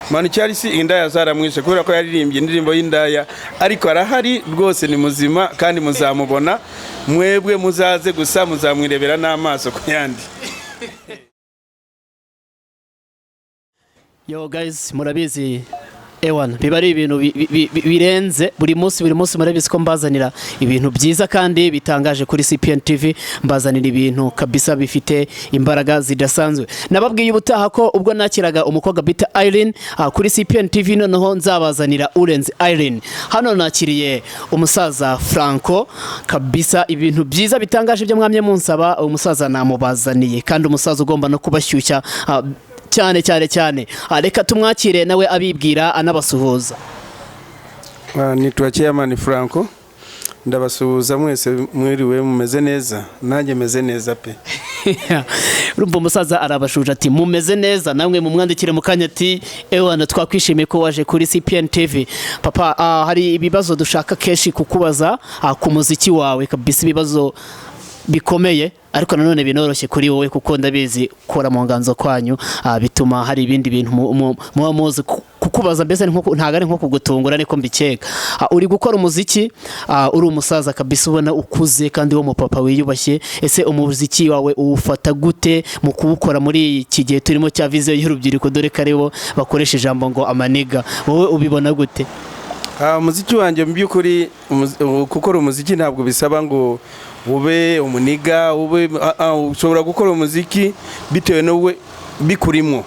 Manu Charles indaya zaramwishe kubera ko yaririmbye indirimbo y'indaya ariko arahari rwose ni muzima kandi muzamubona mwebwe muzaze gusa muzamwirebera n'amaso ku yandi. Yo guys, murabizi ewan biba ari ibintu birenze buri munsi murabizi ko mbazanira ibintu byiza kandi bitangaje kuri CPN TV, mbazanira ibintu kabisa bifite imbaraga zidasanzwe. Nababwiye ubutaha ko ubwo nakiraga umukobwa bita Irene kuri CPN TV, noneho nzabazanira urenze Irene. Hano nakiriye umusaza Franco kabisa, ibintu byiza bitangaje byo mwamye munsaba, umusaza namubazaniye kandi umusaza ugomba no kubashyushya cyane. Reka tumwakire nawe abibwira anabasuhuza. Nitwa Chairman Franco, ndabasuhuza mwese, mwiriwe mumeze neza, nanjye meze neza pe. Urumva umusaza arabashuje ati mumeze neza, namwe mumwandikire mu kanya ati ewana twakwishimiye ko waje kuri CPN TV. Papa, hari ibibazo dushaka keshi kukubaza ku muziki wawe kabisa, ibibazo bikomeye ariko nanone binoroshye kuri wowe kuko ndabizi kora mu nganzo kwanyu bituma hari ibindi bintu muba muzi kukubaza, mbese ntago ari nko kugutungura niko mbikeka. Uri gukora umuziki, uri umusaza kabisa ubona ukuze kandi wo mu papa wiyubashye. Ese umuziki wawe uwufata gute mu kuwukora muri iki gihe turimo cya vision y'urubyiruko, dore karibo bakoresha ijambo ngo amaniga, wowe ubibona gute? Umuziki wanjye mbyukuri, gukora umuziki ntabwo bisaba ngo ube umuniga, ushobora gukora umuziki bitewe nowe bikurimo.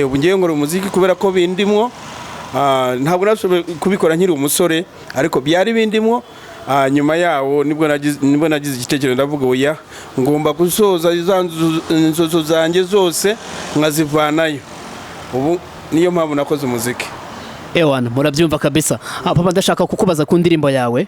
Ubu ngiye nkora umuziki kubera ko bindimwo, ntabwo nashoboye kubikora nkiri umusore ariko byari bindimwo. Nyuma yawo nibwo nagize igitekerezo ndavuga oya, ngomba gusoza inzozo zanjye zose nkazivanayo. Ubu niyo mpamvu nakoze umuziki. Ewana murabyumva kabisa. Papa, ndashaka kukubaza ku ndirimbo yawe.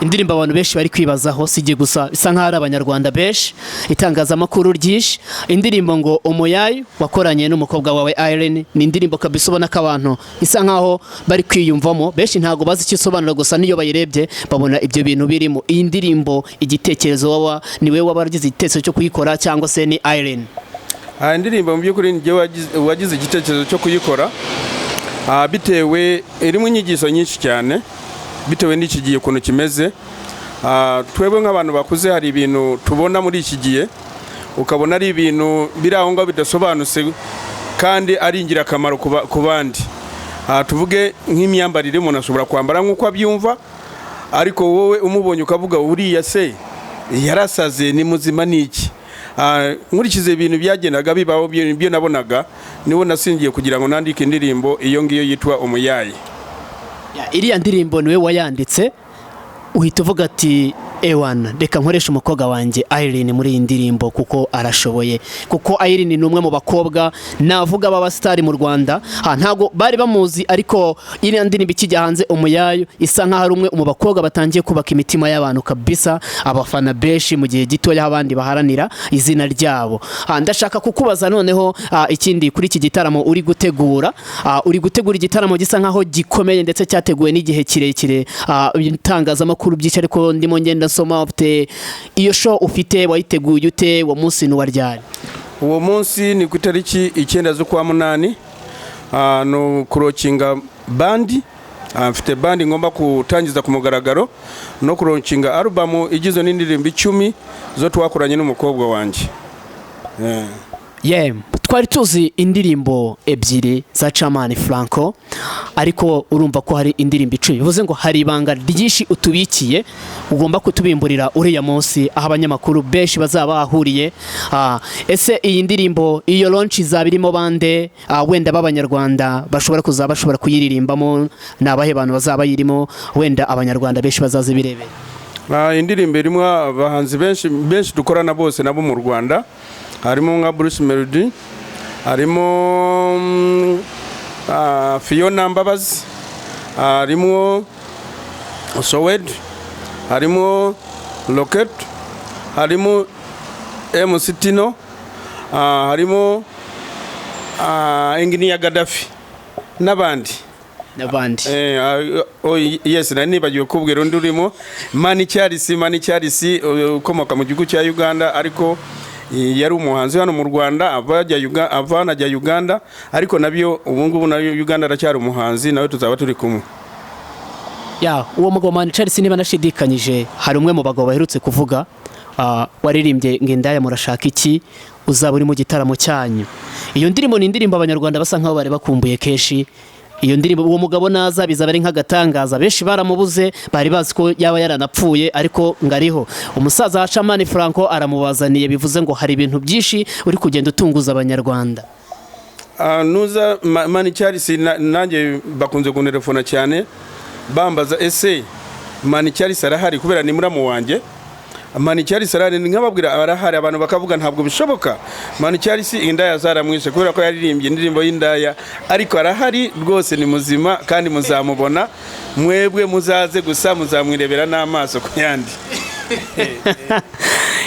Indirimbo abantu benshi bari kwibazaho, sije gusa bisa nka ari abanyarwanda benshi, itangazamakuru ryinshi. Indirimbo ngo Umuyayu wakoranye n'umukobwa wawe Irene, ni indirimbo kabisa ubona ko abantu isa nkaho bari kwiyumvamo, benshi ntago bazi icyo isobanura, gusa niyo bayirebye babona ibyo bintu birimo. Iyi ndirimbo igitekerezo niwe wabaragize igitekerezo cyo kuyikora cyangwa se ni Irene? Indirimbo mu by'ukuri ngiye wagize igitekerezo cyo kuyikora bitewe irimo inyigisho nyinshi cyane, bitewe n'iki gihe ukuntu kimeze. Twebwe nk'abantu bakuze hari ibintu tubona muri iki gihe ukabona ari ibintu biri aho ngaho bidasobanutse kandi ari ingirakamaro ku bandi. Tuvuge nk'imyambarire, umuntu ashobora kwambara nk'uko abyumva ariko wowe umubonye ukavuga uriya se yarasaze, ni muzima niki. Nkurikize ibintu byagendaga bibaho byo nabonaga, niwo nasingiye kugira ngo nandike indirimbo iyo ngiyo yitwa Umuyayi. Iriya ndirimbo niwe wayanditse, uhita uvuga ati ewana reka nkoresha umukobwa wanjye Irene muri iyi ndirimbo kuko arashoboye, kuko Irene ni umwe mu bakobwa navuga baba star mu Rwanda. Ntago bari bamuzi ariko iriya ndirimbo ikijya hanze Umuyayu isa nkaho ari umwe mu bakobwa batangiye kubaka imitima y'abantu kabisa, abafana benshi mu gihe gitoya abandi baharanira izina ryabo. Ndashaka kukubaza noneho ikindi kuri iki gitaramo uri gutegura igitaramo gisa nkaho gikomeye ndetse cyateguwe n'igihe kirekire, itangazamakuru byinshi ariko ndimo ngenda soma ufite iyo show ufite wayiteguye ute, wa munsi n'uwaryari? Uwo munsi ni ku itariki 9 z'ukwa munani, no kurokinga bandi. Mfite bandi ngomba kutangiza ku mugaragaro no kurokinga album igizwe n'indirimbo 10 zo twakoranye n'umukobwa wanjye. Twari tuzi indirimbo ebyiri za Chairman Franco, ariko urumva ko hari indirimbo 10, bivuze ngo hari ibanga ryinshi utubikiye ugomba kutubimburira uriya munsi aho abanyamakuru benshi bazaba bahuriye. Ese iyi ndirimbo iyo launch izabirimo bande, wenda b'abanyarwanda bashobora kuyiririmbamo, nabahe bantu bazaba yirimo wenda abanyarwanda benshi bazaze birebe? Indirimbo irimo abahanzi benshi dukorana bose nabo mu Rwanda, harimo nka Bruce Melody, harimo Fiona Mbabazi, harimo Sowed, harimo Locket, harimo MC Tino, harimo Engineer Gaddafi n'abandi. Yes, nibagiwe kubwira undi urimo Manu Charles ukomoka mu gihugu cya Uganda, ariko yari umuhanzi hano mu Rwanda avanajya Uganda, ariko nabyo ubu ngubu nayo Uganda aracyari umuhanzi, nawe tuzaba turi kumwe. Uwo mugabo Mani Charles niba nashidikanyije hari umwe mu bagabo baherutse kuvuga waririmbye ngo indaya murashaka iki uzaba uri mu gitaramo cyanyu. Iyo ndirimbo ni indirimbo abanyarwanda basa nkaho bari bakumbuye kenshi. Iyo ndirimbo uwo mugabo naza bizaba ari nk'agatangaza, benshi baramubuze bari bazi ko yaba yaranapfuye, ariko ngariho umusaza wa Chamani Franco aramubazaniye, bivuze ngo hari ibintu byinshi uri kugenda utunguza abanyarwanda. Nuza Mani Charles nanjye bakunze kunterefona cyane bambaza ese Mani Charles arahari, kubera ni muramu wanjye. Mani Charles arahari, nkababwira arahari, abantu bakavuga ntabwo bishoboka. Mani Charles indaya zaramwishe kubera ko yaririmbye indirimbo y'indaya, ariko arahari rwose, ni muzima kandi muzamubona. Mwebwe muzaze gusa muzamwirebera n'amaso ku yandi.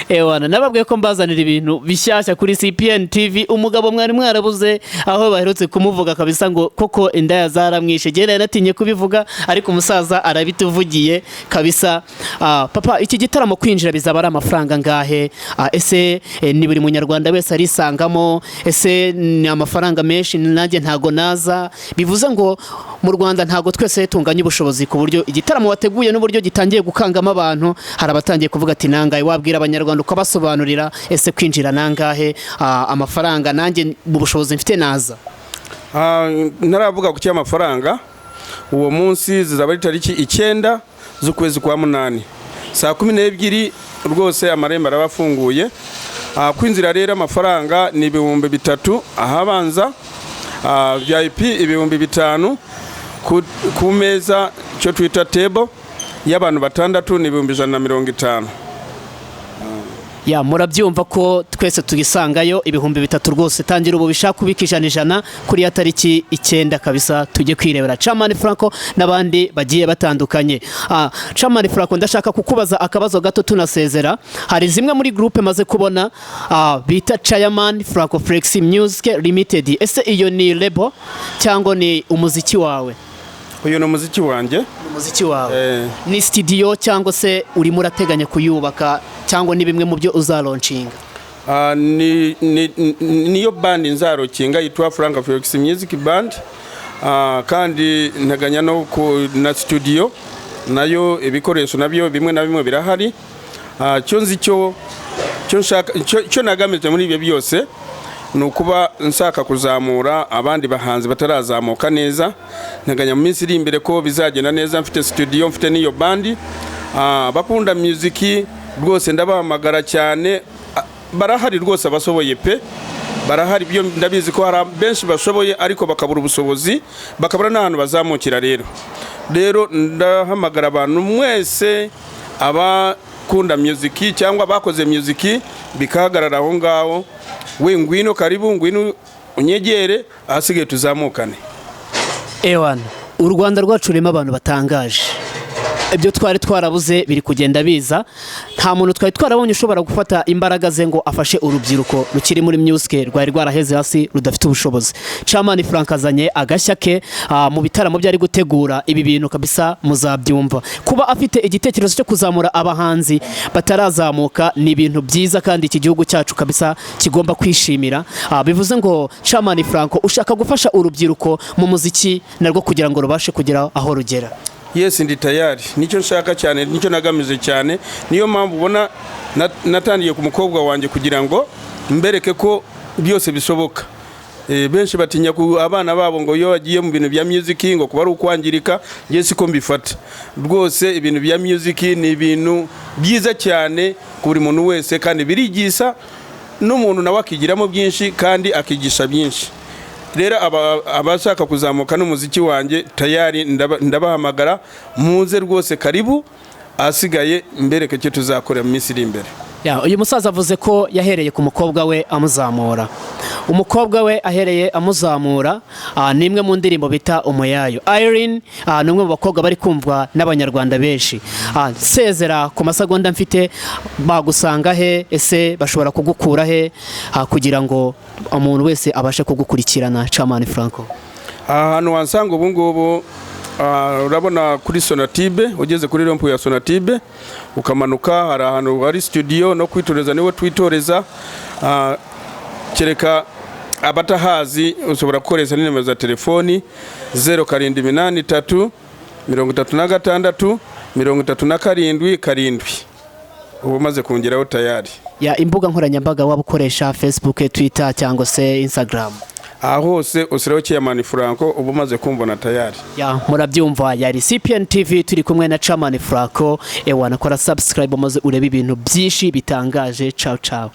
Ewana nababwiye ko mbazanira ibintu bishyashya kuri CPN TV. Umugabo mwari mwarabuze aho baherutse kumuvuga kabisa ngo koko indaya zaramwishe. Gera natinye kubivuga, ariko umusaza arabituvugiye kabisa. Papa, iki gitaramo kwinjira bizaba ari amafaranga ngahe? Ese ni buri munyarwanda wese arisangamo? Ese ni amafaranga menshi nanjye ntago naza? Bivuze ngo mu Rwanda ntago twese tunganya ubushobozi ku buryo igitaramo wateguye n'uburyo gitangiye gukangama abantu, hari abatangiye kuvuga ati nangaye, wabwira abanyarwanda ukabasobanurira ese kwinjira nangahe, amafaranga nanjye mu bushobozi mfite naza? Naravuga ku cy'amafaranga. Uwo munsi zizaba ari tariki 9 z'ukwezi kwa 8 saa 12 rwose amarembo arabafunguye. Kwinjira rero amafaranga ni 3,000 ahabanza, VIP 5,000, ku meza cyo twita table y'abantu 6 ni 150. Murabyumva ko twese tugisangayo 3,000 rwose. Tangira ubu bishaka kubikijana 100 kuri ya tariki 9 kabisa, tujye kwirebera Chamani Franco n'abandi bagiye batandukanye. Chamani Franco, ndashaka kukubaza akabazo gato tunasezera. Hari zimwe muri groupe maze kubona bita Chamani Franco Flex Music Limited. Ese iyo ni label cyangwa ni umuziki wawe? Uyu ni umuziki wanjye. Umuziki wawe ni studio cyangwa se urimo urateganya kuyubaka, cyangwa ni bimwe mu byo uzalaunching? Niyo band nzarokinga yitwa Franco Flex Music Band, kandi nteganya no na studio nayo ibikoresho nabyo bimwe na bimwe birahari. Cyo nzi cyo nagamije muri ibyo byose ni ukuba nsaka kuzamura abandi bahanzi batarazamuka neza. Nteganya mu minsi iri imbere ko bizagenda neza, mfite studio, mfite n'iyo bandi. Bakunda muziki rwose ndabahamagara cyane, barahari rwose abasoboye pe, barahari. Byo ndabizi ko hari benshi bashoboye ariko bakabura ubushobozi, bakabura n'ahantu bazamukira. Rero ndahamagara abantu mwese abakunda muziki cyangwa bakoze muziki bikahagarara aho ngaho, we ngwino, karibu, ngwino unyegere, ahasigaye tuzamukane. Ewana, u Rwanda rwacu rurimo abantu batangaje. Ibyo twari twarabuze biri kugenda biza. Nta muntu twari twarabonye ushobora gufata imbaraga ze ngo afashe urubyiruko rukiri muri music rwari rwaraheze hasi rudafite ubushobozi. Chamani Franco azanye agashya ke mu bitaramo byari gutegura. Ibi bintu kabisa muzabyumva. Kuba afite igitekerezo cyo kuzamura abahanzi batarazamuka ni ibintu byiza, kandi iki gihugu cyacu kabisa kigomba kwishimira. Bivuze ngo Chamani Franco ushaka gufasha urubyiruko mu muziki narwo kugira ngo rubashe kugera aho rugera. Yes, ndi tayari, nicyo nshaka cyane, nicyo nagamije cyane. Niyo mpamvu ubona natangiye ku mukobwa wanjye kugira ngo mbereke ko byose bishoboka. Benshi batinya ku abana babo ngo iyo bagiye mu bintu bya music ngo kuba ari ukwangirika. Yesi ko mbifata rwose, ibintu bya music ni ibintu byiza cyane kuri muntu wese, kandi birigisha n'umuntu nawe akigiramo byinshi kandi akigisha byinshi. Rero abashaka kuzamuka n'umuziki wanjye tayari ndabahamagara, muze rwose, karibu, asigaye mbereke cyo tuzakora mu minsi iri imbere. Uyu musaza avuze ko yahereye ku mukobwa we amuzamura. Umukobwa we ahereye amuzamura, ni imwe mu ndirimbo bita Umuyayo. Irene ni umwe mu bakobwa bari kumvwa n'abanyarwanda benshi. Sezera ku masegonda mfite, bagusanga he? Ese bashobora kugukura he kugira ngo umuntu wese abashe kugukurikirana Chamani Franco? Ahantu wansanga ubu ngubu urabona kuri Sonatibe, ugeze kuri rompo ya Sonatibe ukamanuka, hari ahantu hari studio no kwitoreza niwe twitoreza. Kereka abatahazi ushobora gukoresha nimero za telefoni 0783 36 37 7. Ubu maze kongeraho tayari. Ya imbuga nkoranyambaga waba ukoresha Facebook, Twitter cyangwa se Instagram? Hose usiraho Chairman Franco, ubu maze kumvona tayari. Ya murabyumva, yari CPN TV turi kumwe na Chairman Franco. Ewana kora subscribe maze urebe ibintu byinshi bitangaje. Ciao ciao.